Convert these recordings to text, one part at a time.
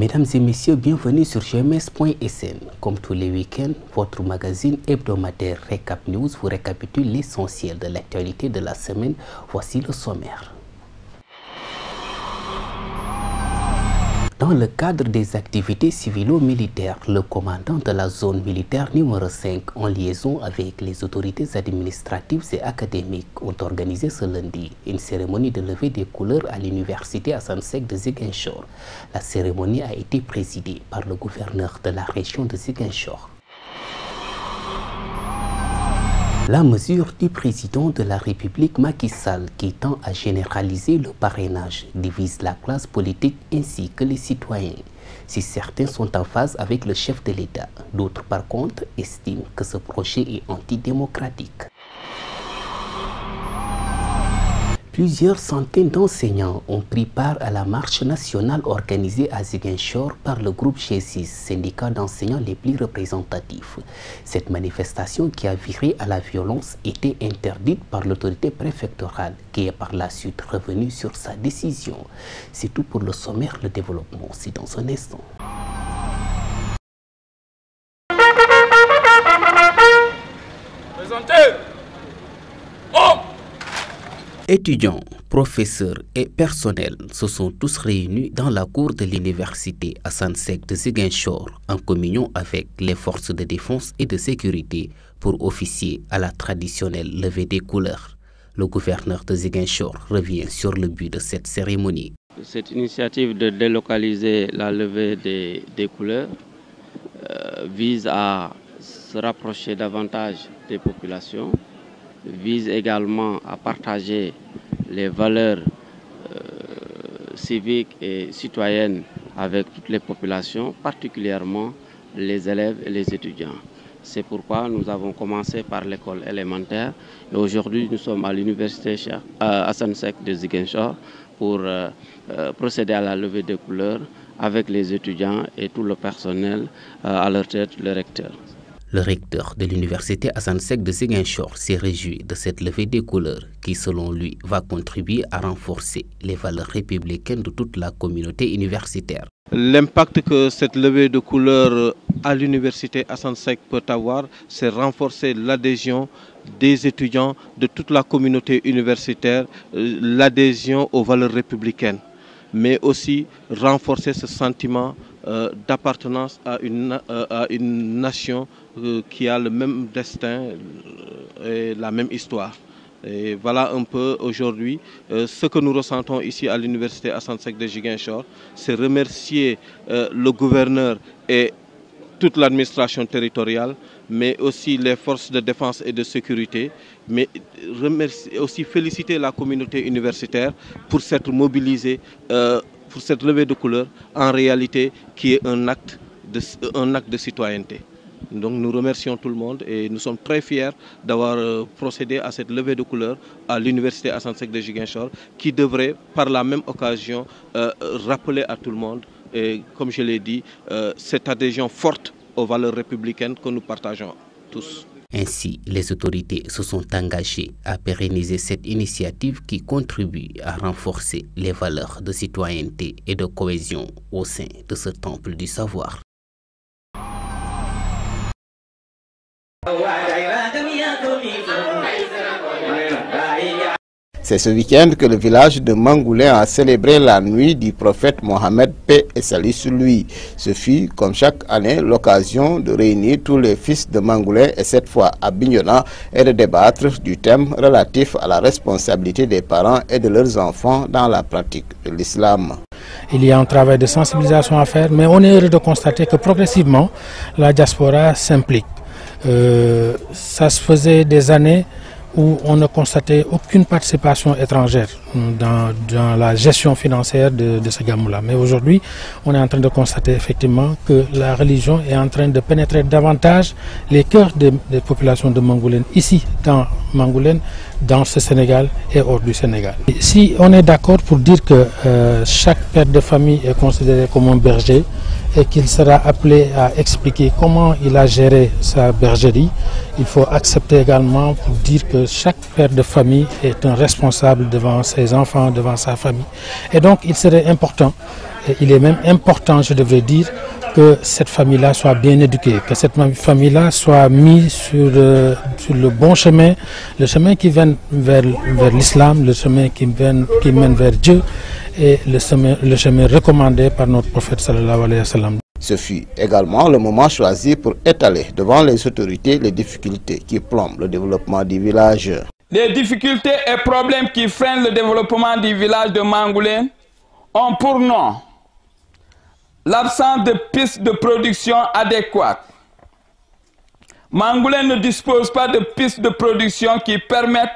Mesdames et messieurs, bienvenue sur gms.sn. Comme tous les week-ends, votre magazine hebdomadaire Recap News vous récapitule l'essentiel de l'actualité de la semaine. Voici le sommaire. Dans le cadre des activités civilo-militaires, le commandant de la zone militaire numéro 5, en liaison avec les autorités administratives et académiques, ont organisé ce lundi une cérémonie de levée des couleurs à l'université Assane Seck de Ziguinchor. La cérémonie a été présidée par le gouverneur de la région de Ziguinchor. La mesure du président de la République Macky Sall qui tend à généraliser le parrainage divise la classe politique ainsi que les citoyens. Si certains sont en phase avec le chef de l'État, d'autres par contre estiment que ce projet est antidémocratique. Plusieurs centaines d'enseignants ont pris part à la marche nationale organisée à Ziguinchor par le groupe G6, syndicat d'enseignants les plus représentatifs. Cette manifestation qui a viré à la violence était interdite par l'autorité préfectorale qui est par la suite revenue sur sa décision. C'est tout pour le sommaire, le développement, c'est dans un instant. Étudiants, professeurs et personnels se sont tous réunis dans la cour de l'université Assane Seck de Ziguinchor en communion avec les forces de défense et de sécurité pour officier à la traditionnelle levée des couleurs. Le gouverneur de Ziguinchor revient sur le but de cette cérémonie. Cette initiative de délocaliser la levée des couleurs vise à se rapprocher davantage des populations, vise également à partager les valeurs civiques et citoyennes avec toutes les populations, particulièrement les élèves et les étudiants. C'est pourquoi nous avons commencé par l'école élémentaire et aujourd'hui nous sommes à l'université Assane Seck de Ziguinchor pour procéder à la levée des couleurs avec les étudiants et tout le personnel, à leur tête le recteur. Le recteur de l'université Assane Seck de Ziguinchor s'est réjoui de cette levée des couleurs qui, selon lui, va contribuer à renforcer les valeurs républicaines de toute la communauté universitaire. L'impact que cette levée de couleurs à l'université Assane Seck peut avoir, c'est renforcer l'adhésion des étudiants de toute la communauté universitaire, l'adhésion aux valeurs républicaines, mais aussi renforcer ce sentiment d'appartenance à une nation qui a le même destin et la même histoire. Et voilà un peu aujourd'hui ce que nous ressentons ici à l'université Assane Seck de Ziguinchor, c'est remercier le gouverneur et toute l'administration territoriale, mais aussi les forces de défense et de sécurité, mais aussi féliciter la communauté universitaire pour s'être mobilisée pour cette levée de couleurs, en réalité, qui est un acte de citoyenneté. Donc nous remercions tout le monde et nous sommes très fiers d'avoir procédé à cette levée de couleurs à l'université Assane Seck de Ziguinchor, qui devrait, par la même occasion, rappeler à tout le monde, et comme je l'ai dit, cette adhésion forte aux valeurs républicaines que nous partageons tous. Ainsi, les autorités se sont engagées à pérenniser cette initiative qui contribue à renforcer les valeurs de citoyenneté et de cohésion au sein de ce temple du savoir. C'est ce week-end que le village de Mangoulin a célébré la nuit du prophète Mohammed, paix et salut sur lui. Ce fut, comme chaque année, l'occasion de réunir tous les fils de Mangoulin et cette fois à Bignona et de débattre du thème relatif à la responsabilité des parents et de leurs enfants dans la pratique de l'islam. Il y a un travail de sensibilisation à faire, mais on est heureux de constater que progressivement, la diaspora s'implique. Ça se faisait des années où on ne constatait aucune participation étrangère dans la gestion financière de ce gamou-là. Mais aujourd'hui, on est en train de constater effectivement que la religion est en train de pénétrer davantage les cœurs des populations de Mangoulène, ici dans Mangoulène, dans ce Sénégal et hors du Sénégal. Et si on est d'accord pour dire que chaque père de famille est considéré comme un berger et qu'il sera appelé à expliquer comment il a géré sa bergerie, il faut accepter également pour dire que chaque père de famille est un responsable devant ses enfants, devant sa famille. Et donc il serait important Et il est même important, je devrais dire, que cette famille-là soit bien éduquée, que cette famille-là soit mise sur le bon chemin, le chemin qui mène vers l'islam, le chemin qui mène vers Dieu et le chemin recommandé par notre prophète sallallahu alayhi wa sallam. Ce fut également le moment choisi pour étaler devant les autorités les difficultés qui plombent le développement du village. Les difficultés et problèmes qui freinent le développement du village de Mangoulène ont pour nom l'absence de pistes de production adéquates. Mangoulène ne dispose pas de pistes de production qui permettent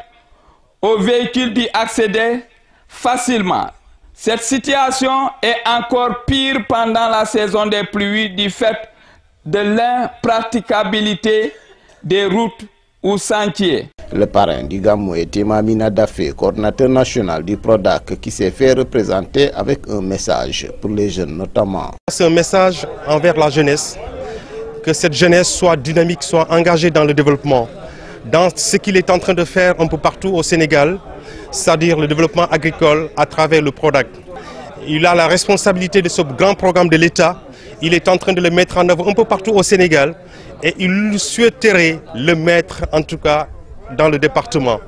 aux véhicules d'y accéder facilement. Cette situation est encore pire pendant la saison des pluies du fait de l'impraticabilité des routes ou sentiers. Le parrain du Gamou est Imamina Dafé, coordinateur national du PRODAC, qui s'est fait représenter avec un message pour les jeunes notamment. C'est un message envers la jeunesse, que cette jeunesse soit dynamique, soit engagée dans le développement, dans ce qu'il est en train de faire un peu partout au Sénégal, c'est-à-dire le développement agricole à travers le PRODAC. Il a la responsabilité de ce grand programme de l'État, il est en train de le mettre en œuvre un peu partout au Sénégal et il souhaiterait le mettre en tout cas dans le département.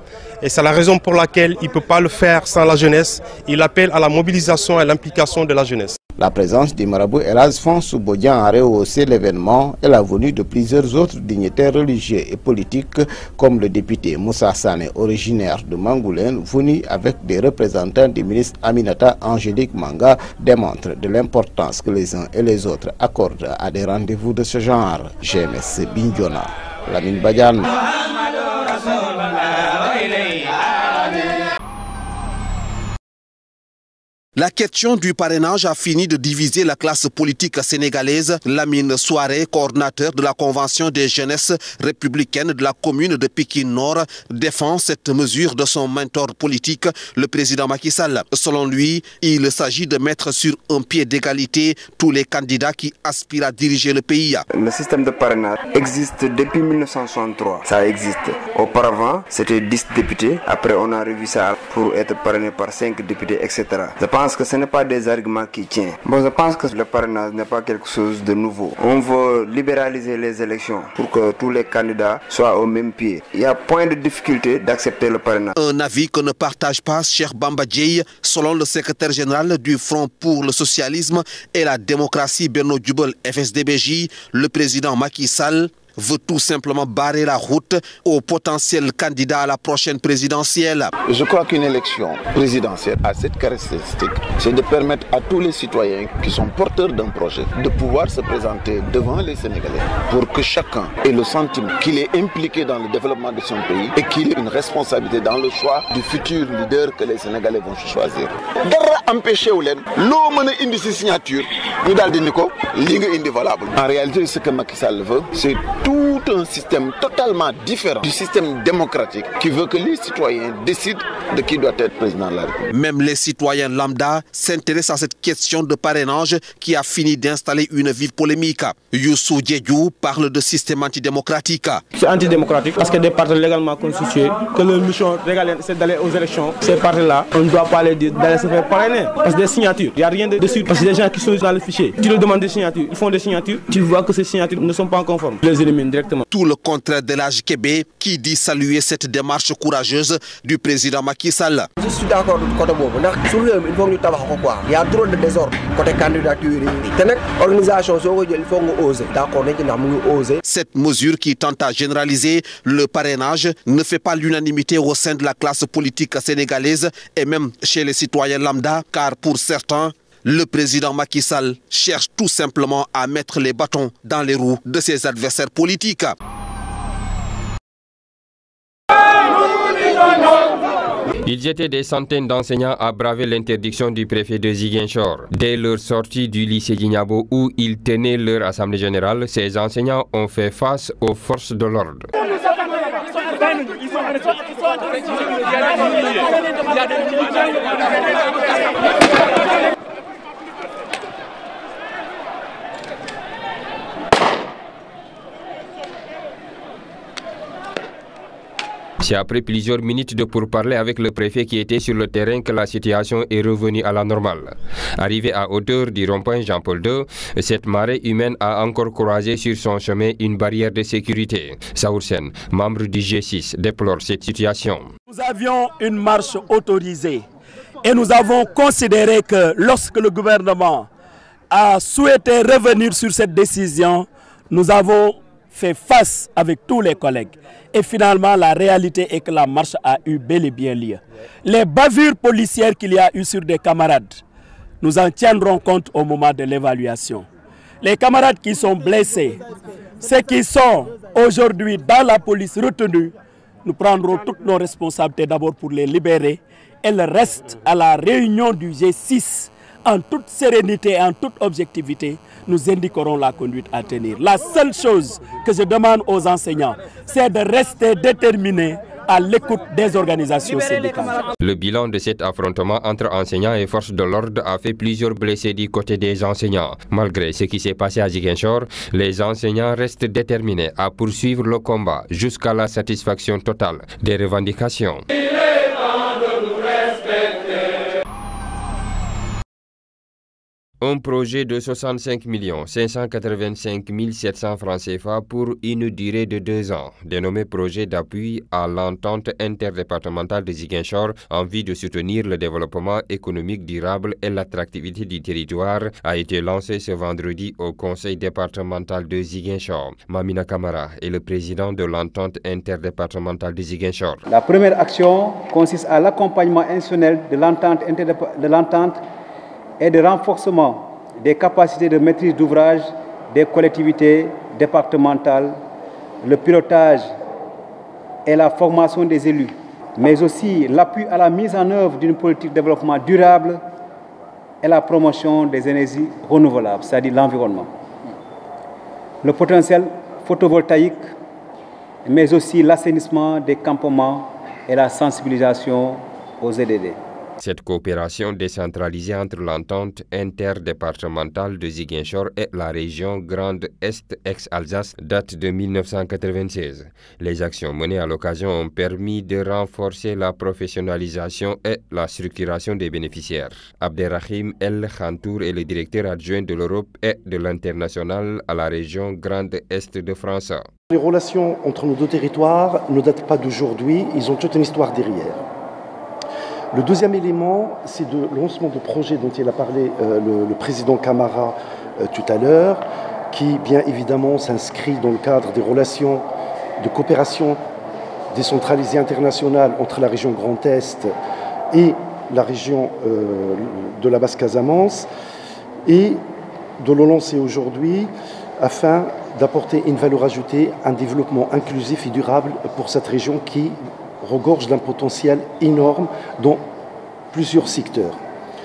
Et c'est la raison pour laquelle il ne peut pas le faire sans la jeunesse. Il appelle à la mobilisation et à l'implication de la jeunesse. La présence du marabout Elhadj Fonsou Bodian a rehaussé l'événement et la venue de plusieurs autres dignitaires religieux et politiques comme le député Moussa Sané, originaire de Mangoulène, venu avec des représentants du ministre Aminata Angélique Manga, démontre de l'importance que les uns et les autres accordent à des rendez-vous de ce genre. GMS Bignona, Lamine Badiane. La question du parrainage a fini de diviser la classe politique sénégalaise. Lamine Souaré, coordinateur de la Convention des jeunesses républicaines de la commune de Pikine Nord, défend cette mesure de son mentor politique, le président Macky Sall. Selon lui, il s'agit de mettre sur un pied d'égalité tous les candidats qui aspirent à diriger le pays. Le système de parrainage existe depuis 1963. Ça existe. Auparavant, c'était 10 députés. Après, on a revu ça pour être parrainé par 5 députés, etc. Je pense que ce n'est pas des arguments qui tiennent. Bon, je pense que le parrainage n'est pas quelque chose de nouveau. On veut libéraliser les élections pour que tous les candidats soient au même pied. Il y a point de difficulté d'accepter le parrainage. Un avis que ne partage pas Cheikh Bamba Dièye, selon le secrétaire général du Front pour le socialisme et la démocratie Benno Djubel FSDBJ, le président Macky Sall veut tout simplement barrer la route aux potentiels candidats à la prochaine présidentielle. Je crois qu'une élection présidentielle a cette caractéristique, c'est de permettre à tous les citoyens qui sont porteurs d'un projet de pouvoir se présenter devant les Sénégalais pour que chacun ait le sentiment qu'il est impliqué dans le développement de son pays et qu'il ait une responsabilité dans le choix du futur leader que les Sénégalais vont choisir. En réalité, ce que Macky Sall veut, c'est tout un système totalement différent du système démocratique qui veut que les citoyens décident de qui doit être président de la République. Même les citoyens lambda s'intéressent à cette question de parrainage qui a fini d'installer une vive polémique. Youssou Diédhiou parle de système antidémocratique. C'est antidémocratique parce que des partis légalement constitués, que leur mission régalienne c'est d'aller aux élections. Ces partis-là, on ne doit pas les dire d'aller se faire parrainer. Parce que des signatures, il n'y a rien de dessus. Parce que des gens qui sont dans le fichier, tu leur demandes des signatures, ils font des signatures, tu vois que ces signatures ne sont pas conformes. Les élimine directement. Tout le contraire d'Elhadj Kébé qui dit saluer cette démarche courageuse du président Macky Sall. Je suis d'accord de côté bobu ndax su réew il faut ñu tabax ko quoi. Il y a trop de désordre côté candidature yi. Té nak organisation soko jël il faut nga oser. D'accord nañ ci ndax mu ngi oser. Cette mesure qui tente à généraliser le parrainage ne fait pas l'unanimité au sein de la classe politique sénégalaise et même chez les citoyens lambda car pour certains le président Macky Sall cherche tout simplement à mettre les bâtons dans les roues de ses adversaires politiques. Ils étaient des centaines d'enseignants à braver l'interdiction du préfet de Ziguinchor. Dès leur sortie du lycée Djignabo où ils tenaient leur assemblée générale, ces enseignants ont fait face aux forces de l'ordre. C'est après plusieurs minutes de pourparlers avec le préfet qui était sur le terrain que la situation est revenue à la normale. Arrivé à hauteur du rond-point Jean-Paul II, cette marée humaine a encore croisé sur son chemin une barrière de sécurité. Saour Sen, membre du G6, déplore cette situation. Nous avions une marche autorisée et nous avons considéré que lorsque le gouvernement a souhaité revenir sur cette décision, nous avons fait face avec tous les collègues. Et finalement, la réalité est que la marche a eu bel et bien lieu. Les bavures policières qu'il y a eu sur des camarades, nous en tiendrons compte au moment de l'évaluation. Les camarades qui sont blessés, ceux qui sont aujourd'hui dans la police retenus, nous prendrons toutes nos responsabilités d'abord pour les libérer et le reste à la réunion du G6 en toute sérénité et en toute objectivité, nous indiquerons la conduite à tenir. La seule chose que je demande aux enseignants, c'est de rester déterminés à l'écoute des organisations syndicales. Le bilan de cet affrontement entre enseignants et forces de l'ordre a fait plusieurs blessés du côté des enseignants. Malgré ce qui s'est passé à Ziguinchor, les enseignants restent déterminés à poursuivre le combat jusqu'à la satisfaction totale des revendications. Un projet de 65 585 700 francs CFA pour une durée de 2 ans, dénommé projet d'appui à l'entente interdépartementale de Ziguinchor en vue de soutenir le développement économique durable et l'attractivité du territoire, a été lancé ce vendredi au conseil départemental de Ziguinchor. Mamina Kamara est le président de l'entente interdépartementale de Ziguinchor. La première action consiste à l'accompagnement institutionnel de l'entente et de renforcement des capacités de maîtrise d'ouvrage des collectivités départementales, le pilotage et la formation des élus, mais aussi l'appui à la mise en œuvre d'une politique de développement durable et la promotion des énergies renouvelables, c'est-à-dire l'environnement. Le potentiel photovoltaïque, mais aussi l'assainissement des campements et la sensibilisation aux EDD. Cette coopération décentralisée entre l'entente interdépartementale de Ziguinchor et la région Grand Est ex-Alsace date de 1996. Les actions menées à l'occasion ont permis de renforcer la professionnalisation et la structuration des bénéficiaires. Abderrahim El Khantour est le directeur adjoint de l'Europe et de l'international à la région Grand Est de France. Les relations entre nos deux territoires ne datent pas d'aujourd'hui, ils ont toute une histoire derrière. Le deuxième élément, c'est le lancement de projets dont il a parlé le président Camara tout à l'heure, qui bien évidemment s'inscrit dans le cadre des relations de coopération décentralisée internationale entre la région Grand Est et la région de la Basse-Casamance, et de le lancer aujourd'hui afin d'apporter une valeur ajoutée, un développement inclusif et durable pour cette région qui regorge d'un potentiel énorme dans plusieurs secteurs.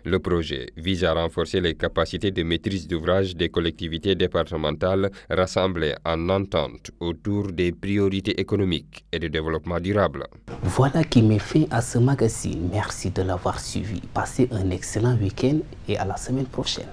Le projet vise à renforcer les capacités de maîtrise d'ouvrage des collectivités départementales rassemblées en entente autour des priorités économiques et de développement durable. Voilà qui met fin à ce magazine. Merci de l'avoir suivi. Passez un excellent week-end et à la semaine prochaine.